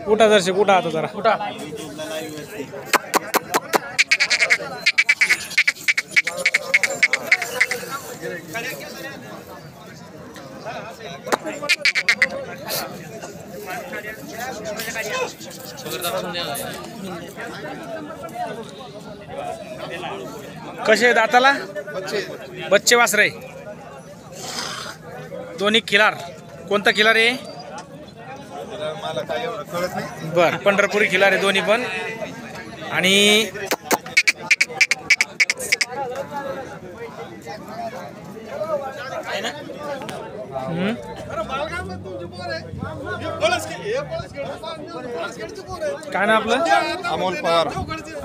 कुठं दर्शक कुठं आता जरा कुठं कसे दाताला बच्चे वासरे दोन्ही खिलार कोणता खिलार आहे मला काय एवढं कळत नाही बर पंढरपुरी खिलार आहे दोन्ही पण आणि काय ना आपलं अमोल पवार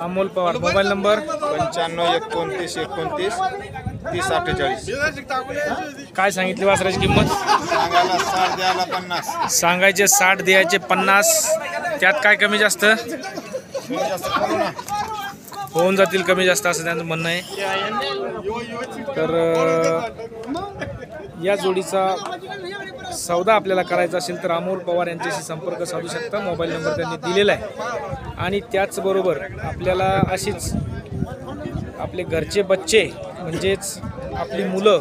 अमोल पवार मोबाईल नंबर 95 29 29 30 48 काय सांगितली वासराची किंमत सांगायला 60 द्यायला 50 सांगायचे 60 द्यायचे 50 त्यात काय कमी जास्त जास्त करू ना होऊन जातील कमी जास्त असं त्यांचं म्हणणं आहे तर या जोडीचा सौदा आपल्याला करायचा असेल तर अमोल पवार यांच्याशी संपर्क साधू शकता मोबाईल नंबर त्यांनी दिलेला आहे आणि त्याचबरोबर आपल्याला अशीच आपले घरचे बच्चे म्हणजेच आपली मुलं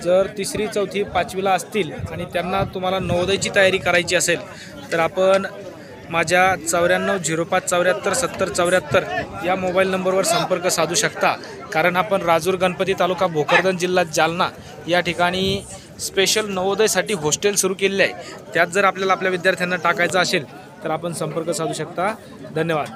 जर 3री 4थी 5वीला असतील आणि त्यांना तुम्हाला नवोदयची तयारी करायची असेल तर आपण माझ्या 9405747074 या मोबाईल नंबरवर संपर्क साधू शकता कारण आपण राजूर गणपती तालुका भोकरदन जिल्हा जालना या ठिकाणी स्पेशल नवोदयसाठी हॉस्टेल सुरू केलेले आहे त्यात जर आपल्याला आपल्या विद्यार्थ्यांना टाकायचं असेल तर आपण संपर्क साधू शकता धन्यवाद